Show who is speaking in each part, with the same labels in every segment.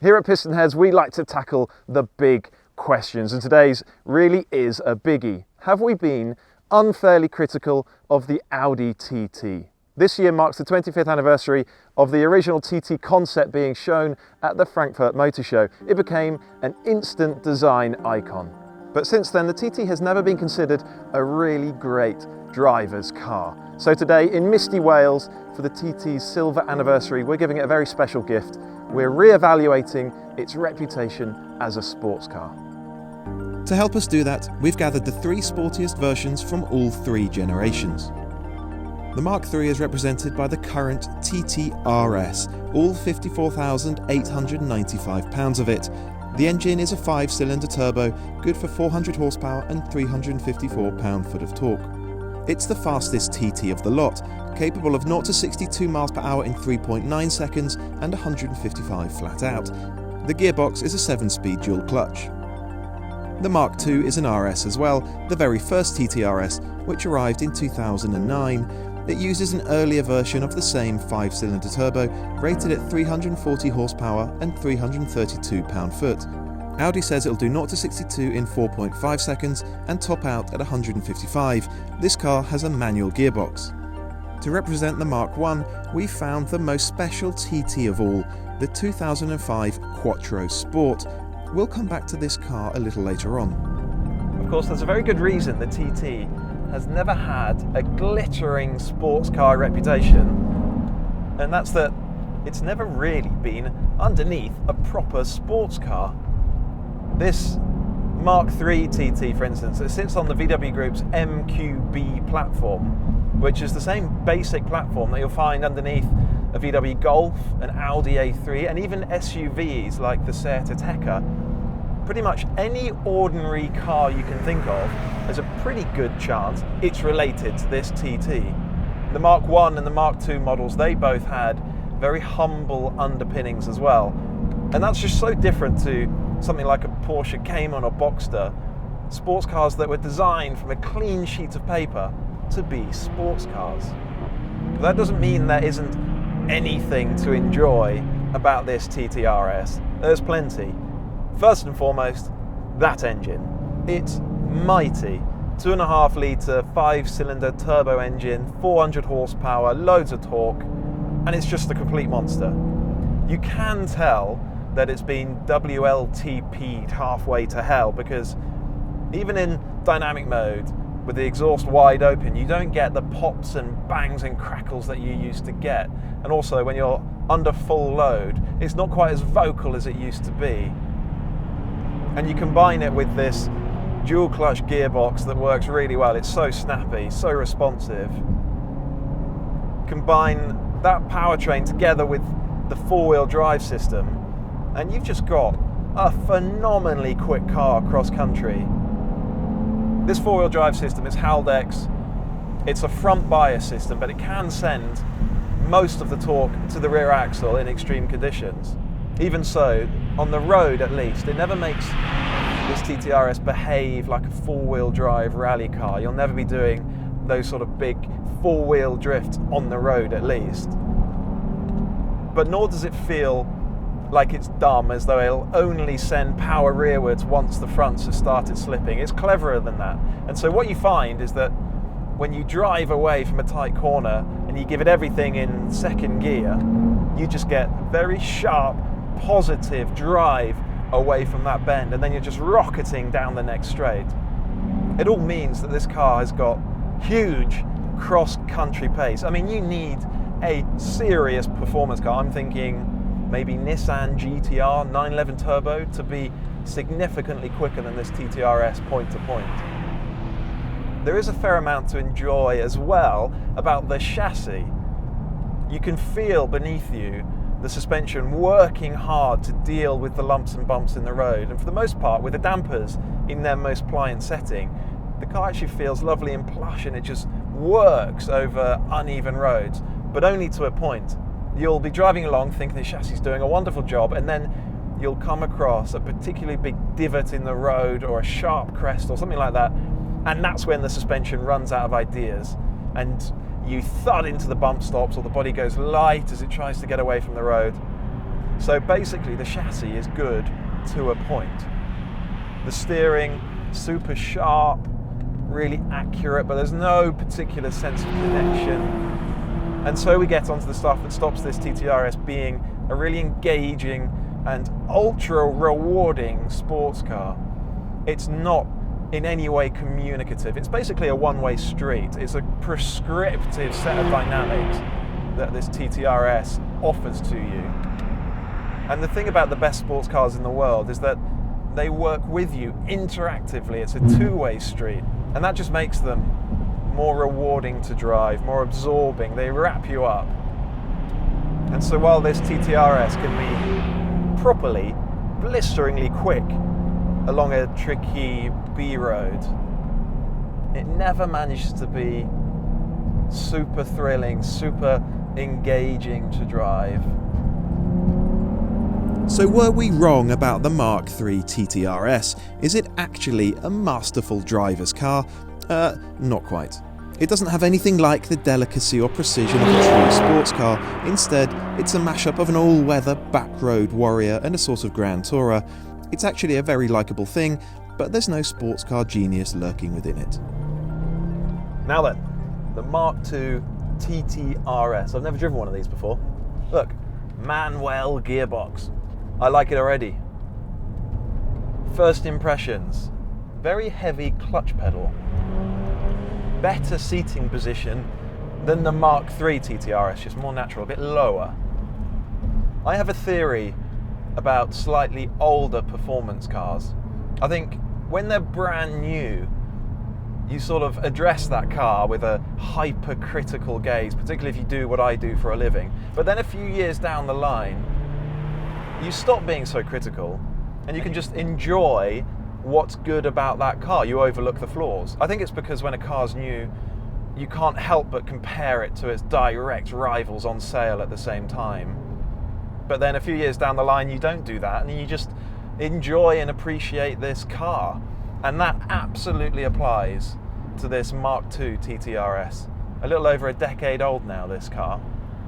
Speaker 1: Here at PistonHeads, we like to tackle the big questions, and today's really is a biggie. Have we been unfairly critical of the Audi TT? This year marks the 25th anniversary of the original TT concept being shown at the Frankfurt Motor Show. It became an instant design icon. But since then, the TT has never been considered a really great driver's car. So today, in misty Wales, for the TT's silver anniversary, we're giving it a very special gift. We're re-evaluating its reputation as a sports car.
Speaker 2: To help us do that, we've gathered the three sportiest versions from all three generations. The Mk3 is represented by the current TT RS, all 54,895 pounds of it. The engine is a 5-cylinder turbo, good for 400 horsepower and 354 pound-foot of torque. It's the fastest TT of the lot, capable of 0 to 62 miles per hour in 3.9 seconds and 155 flat out. The gearbox is a 7-speed dual clutch. The Mk2 is an RS as well, the very first TT RS, which arrived in 2009. It uses an earlier version of the same 5-cylinder turbo, rated at 340 horsepower and 332 pound-foot. Audi says it'll do 0 to 62 in 4.5 seconds and top out at 155. This car has a manual gearbox. To represent the Mk1, we found the most special TT of all, the 2005 Quattro Sport. We'll come back to this car a little later on.
Speaker 1: Of course, there's a very good reason the TT has never had a glittering sports car reputation, and that's that it's never really been underneath a proper sports car. This Mk3 TT, for instance, it sits on the VW Group's MQB platform, which is the same basic platform that you'll find underneath a VW Golf, an Audi A3, and even SUVs like the Seat Ateca. Pretty much any ordinary car you can think of, there's a pretty good chance it's related to this TT. The Mk1 and the Mk2 models, they both had very humble underpinnings as well. And that's just so different to something like a Porsche Cayman or Boxster, sports cars that were designed from a clean sheet of paper to be sports cars. But that doesn't mean there isn't anything to enjoy about this TT RS. There's plenty. First and foremost, that engine. It's mighty. 2.5 litre 5-cylinder turbo engine, 400 horsepower, loads of torque, and it's just a complete monster. You can tell that it's been WLTP'd halfway to hell, because even in dynamic mode, with the exhaust wide open, you don't get the pops and bangs and crackles that you used to get. And also, when you're under full load, it's not quite as vocal as it used to be. And you combine it with this dual clutch gearbox that works really well. It's so snappy, so responsive. Combine that powertrain together with the 4-wheel drive system, and you've just got a phenomenally quick car cross country. This 4-wheel drive system is Haldex. It's a front bias system, but it can send most of the torque to the rear axle in extreme conditions. Even so, on the road at least, it never makes this TT RS behave like a 4-wheel drive rally car. You'll never be doing those sort of big 4-wheel drifts on the road at least. But nor does it feel like it's dumb, as though it'll only send power rearwards once the fronts have started slipping. It's cleverer than that. And so what you find is that when you drive away from a tight corner and you give it everything in second gear, you just get very sharp, positive drive away from that bend, and then you're just rocketing down the next straight. It all means that this car has got huge cross-country pace. I mean, you need a serious performance car. I'm thinking maybe Nissan GTR 911 Turbo to be significantly quicker than this TT RS point to point. There is a fair amount to enjoy as well about the chassis. You can feel beneath you the suspension working hard to deal with the lumps and bumps in the road, and for the most part, with the dampers in their most pliant setting, the car actually feels lovely and plush, and it just works over uneven roads, but only to a point. You'll be driving along thinking the chassis is doing a wonderful job, and then you'll come across a particularly big divot in the road or a sharp crest or something like that, and that's when the suspension runs out of ideas, and you thud into the bump stops, or the body goes light as it tries to get away from the road. So basically the chassis is good to a point. The steering, super sharp, really accurate, but there's no particular sense of connection. And so we get onto the stuff that stops this TT RS being a really engaging and ultra rewarding sports car. It's not in any way communicative. It's basically a one-way street. It's a prescriptive set of dynamics that this TT RS offers to you. And the thing about the best sports cars in the world is that they work with you interactively. It's a two-way street, and that just makes them more rewarding to drive, more absorbing. They wrap you up. And so while this TT RS can be properly, blisteringly quick along a tricky B road, it never manages to be super thrilling, super engaging to drive.
Speaker 2: So were we wrong about the Mk3 TT RS? Is it actually a masterful driver's car? Not quite. It doesn't have anything like the delicacy or precision of a true sports car. Instead, it's a mashup of an all-weather back-road warrior and a sort of Grand Tourer. It's actually a very likeable thing, but there's no sports car genius lurking within it.
Speaker 1: Now then, the Mk2 TT RS. I've never driven one of these before. Look, Manuel gearbox. I like it already. First impressions, very heavy clutch pedal. Better seating position than the Mk3 TT RS, just more natural, a bit lower. I have a theory about slightly older performance cars. I think when they're brand new, you sort of address that car with a hypercritical gaze, particularly if you do what I do for a living. But then a few years down the line, you stop being so critical and you can just enjoy what's good about that car. You overlook the flaws. I think it's because when a car's new, you can't help but compare it to its direct rivals on sale at the same time. But then a few years down the line, you don't do that and you just enjoy and appreciate this car. And that absolutely applies to this Mk2 TT RS. A little over a decade old now, this car.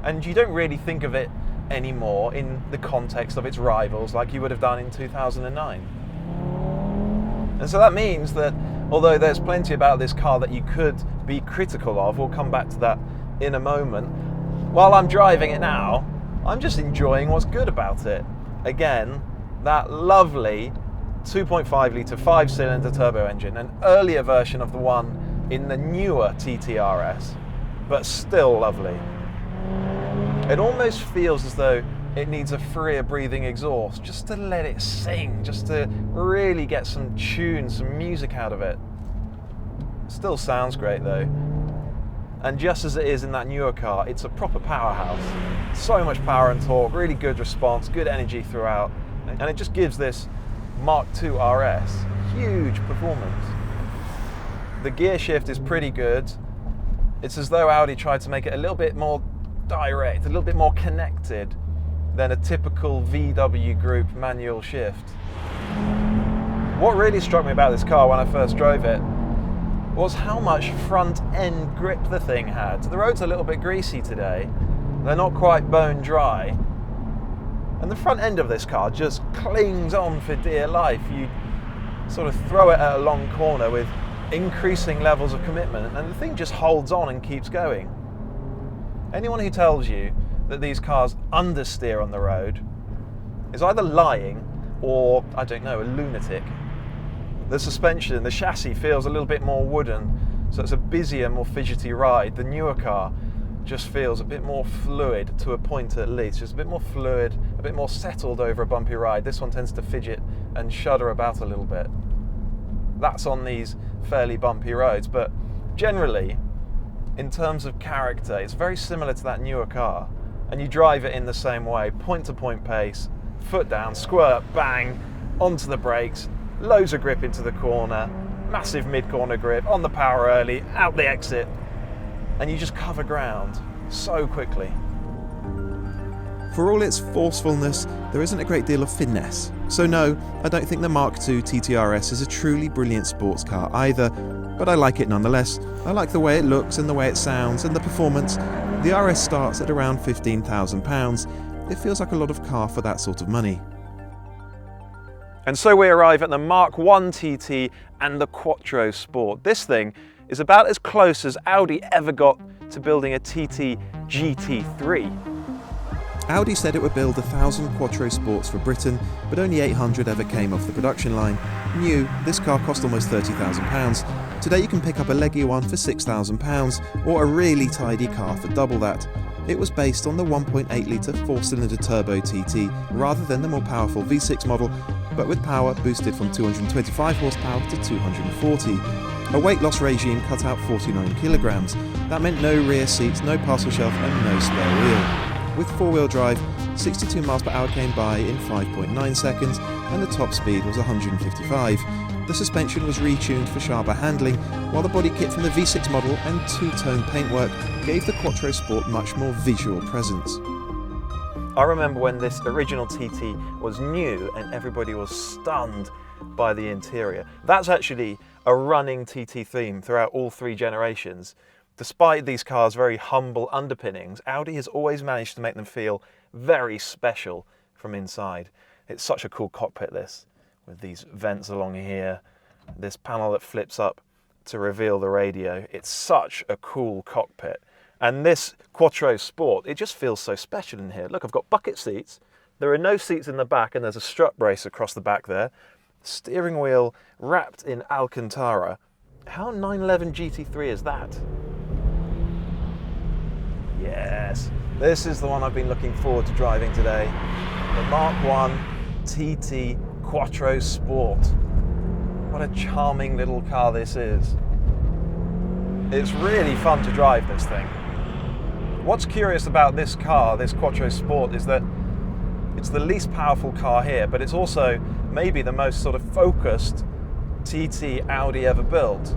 Speaker 1: And you don't really think of it anymore in the context of its rivals like you would have done in 2009. And so that means that although there's plenty about this car that you could be critical of, we'll come back to that in a moment, while I'm driving it now, I'm just enjoying what's good about it. Again, that lovely 2.5 litre 5-cylinder turbo engine, an earlier version of the one in the newer TT RS, but still lovely. It almost feels as though it needs a freer breathing exhaust just to let it sing, just to really get some tune, some music out of it. Still sounds great though. And just as it is in that newer car, it's a proper powerhouse. So much power and torque, really good response, good energy throughout, and it just gives this Mk2 RS huge performance. The gear shift is pretty good. It's as though Audi tried to make it a little bit more direct, a little bit more connected than a typical VW Group manual shift. What really struck me about this car when I first drove it was how much front end grip the thing had. The road's a little bit greasy today. They're not quite bone dry. And the front end of this car just clings on for dear life. You sort of throw it at a long corner with increasing levels of commitment and the thing just holds on and keeps going. Anyone who tells you that these cars understeer on the road is either lying or, I don't know, a lunatic. The suspension, the chassis feels a little bit more wooden, so it's a busier, more fidgety ride. The newer car just feels a bit more fluid, to a point at least, just a bit more fluid, a bit more settled over a bumpy ride. This one tends to fidget and shudder about a little bit. That's on these fairly bumpy roads, but generally, in terms of character, it's very similar to that newer car, and you drive it in the same way, point-to-point pace, foot down, squirt, bang, onto the brakes, loads of grip into the corner, massive mid-corner grip, on the power early, out the exit, and you just cover ground so quickly.
Speaker 2: For all its forcefulness, there isn't a great deal of finesse. So no, I don't think the Mk2 TT RS is a truly brilliant sports car either, but I like it nonetheless. I like the way it looks and the way it sounds and the performance. The RS starts at around £15,000. it feels like a lot of car for that sort of money.
Speaker 1: And so we arrive at the Mk1 TT and the Quattro Sport. This thing is about as close as Audi ever got to building a TT GT3.
Speaker 2: Audi said it would build 1,000 Quattro Sports for Britain, but only 800 ever came off the production line. New, this car cost almost £30,000. Today you can pick up a leggy one for £6,000, or a really tidy car for double that. It was based on the 1.8 litre 4-cylinder turbo TT, rather than the more powerful V6 model, but with power boosted from 225 horsepower to 240. A weight loss regime cut out 49 kilograms. That meant no rear seats, no parcel shelf and no spare wheel. With four-wheel drive, 62 miles per hour came by in 5.9 seconds and the top speed was 155. The suspension was retuned for sharper handling, while the body kit from the V6 model and two-tone paintwork gave the Quattro Sport much more visual presence.
Speaker 1: I remember when this original TT was new and everybody was stunned by the interior. That's actually a running TT theme throughout all three generations. Despite these cars' very humble underpinnings, Audi has always managed to make them feel very special from inside. It's such a cool cockpit, this, with these vents along here, this panel that flips up to reveal the radio. It's such a cool cockpit. And this Quattro Sport, it just feels so special in here. Look, I've got bucket seats. There are no seats in the back and there's a strut brace across the back there. Steering wheel wrapped in Alcantara. How 911 GT3 is that? Yes, this is the one I've been looking forward to driving today. The Mk1 TT Quattro Sport. What a charming little car this is. It's really fun to drive this thing. What's curious about this car, this Quattro Sport, is that it's the least powerful car here, but it's also maybe the most sort of focused TT Audi ever built.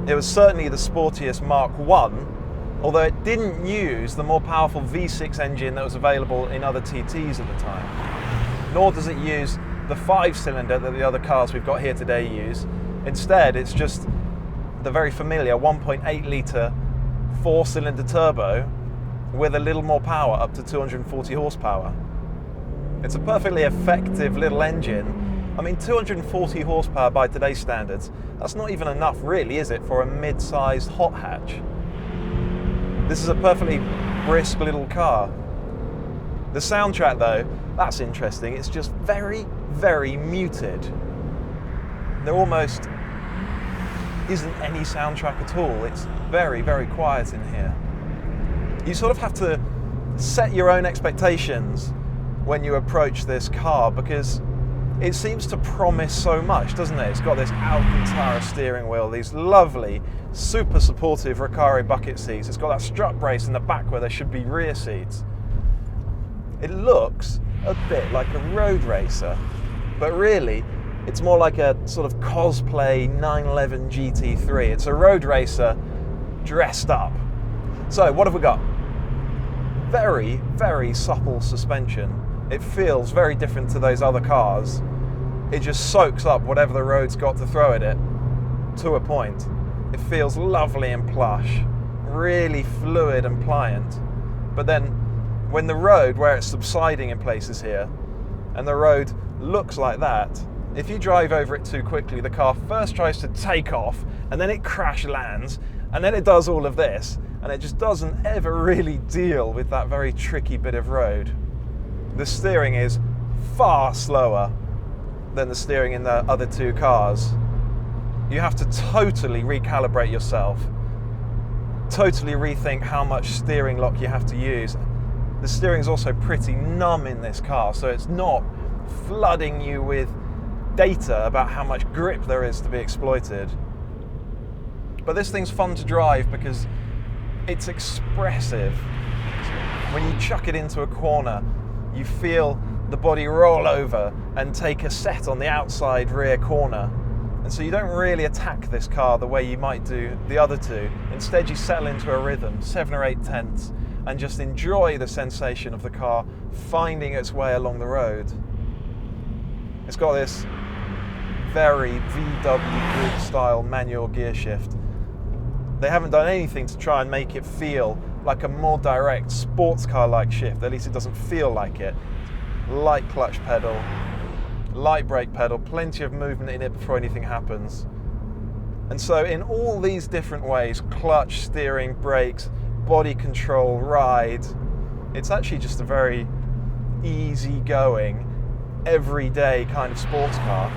Speaker 1: It was certainly the sportiest Mk1, although it didn't use the more powerful V6 engine that was available in other TTs at the time. Nor does it use the 5-cylinder that the other cars we've got here today use. Instead, it's just the very familiar 1.8 litre 4-cylinder turbo with a little more power, up to 240 horsepower. It's a perfectly effective little engine. I mean, 240 horsepower by today's standards, that's not even enough really, is it, for a mid-sized hot hatch? This is a perfectly brisk little car. The soundtrack though, that's interesting. It's just very, very muted. There almost isn't any soundtrack at all. It's very, very quiet in here. You sort of have to set your own expectations when you approach this car because it seems to promise so much, doesn't it? It's got this Alcantara steering wheel, these lovely, super supportive Recaro bucket seats. It's got that strut brace in the back where there should be rear seats. It looks a bit like a road racer, but really, it's more like a sort of cosplay 911 GT3. It's a road racer dressed up. So, what have we got? Very, very supple suspension. It feels very different to those other cars. It just soaks up whatever the road's got to throw at it, to a point. It feels lovely and plush, really fluid and pliant. But then, when the road, where it's subsiding in places here, and the road looks like that, if you drive over it too quickly, the car first tries to take off, and then it crash lands, and then it does all of this, and it just doesn't ever really deal with that very tricky bit of road. The steering is far slower than the steering in the other two cars. You have to totally recalibrate yourself, totally rethink how much steering lock you have to use. The steering is also pretty numb in this car, so it's not flooding you with data about how much grip there is to be exploited. But this thing's fun to drive because it's expressive. When you chuck it into a corner, you feel the body roll over and take a set on the outside rear corner. And so you don't really attack this car the way you might do the other two. Instead, you settle into a rhythm, 7 or 8 tenths, and just enjoy the sensation of the car finding its way along the road. It's got this very VW Group style manual gear shift. They haven't done anything to try and make it feel like a more direct sports car-like shift. At least it doesn't feel like it. Light clutch pedal, light brake pedal, plenty of movement in it before anything happens. And so in all these different ways, clutch, steering, brakes, body control, ride, it's actually just a very easy-going, everyday kind of sports car,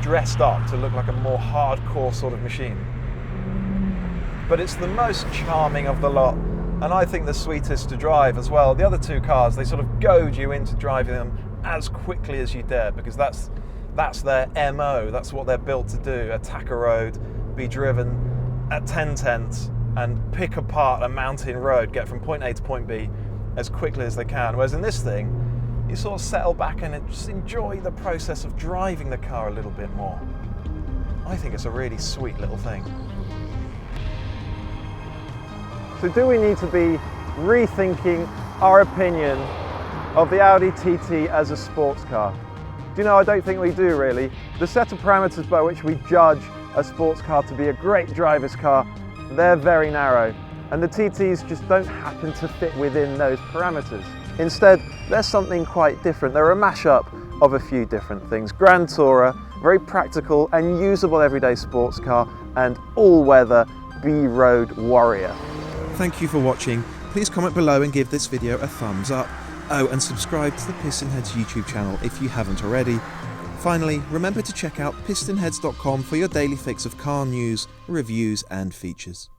Speaker 1: dressed up to look like a more hardcore sort of machine. But it's the most charming of the lot, and I think the sweetest to drive as well. The other two cars, they sort of goad you into driving them as quickly as you dare, because that's their MO, that's what they're built to do. Attack a road, be driven at 10 tenths, and pick apart a mountain road, get from point A to point B as quickly as they can. Whereas in this thing, you sort of settle back and just enjoy the process of driving the car a little bit more. I think it's a really sweet little thing. So do we need to be rethinking our opinion of the Audi TT as a sports car? Do you know, I don't think we do really. The set of parameters by which we judge a sports car to be a great driver's car, they're very narrow. And the TTs just don't happen to fit within those parameters. Instead, they're something quite different. They're a mashup of a few different things. Grand Tourer, very practical and usable everyday sports car, and all-weather B-road warrior.
Speaker 2: Thank you for watching. Please comment below and give this video a thumbs up. Oh, and subscribe to the PistonHeads YouTube channel if you haven't already. Finally, remember to check out PistonHeads.com for your daily fix of car news, reviews and features.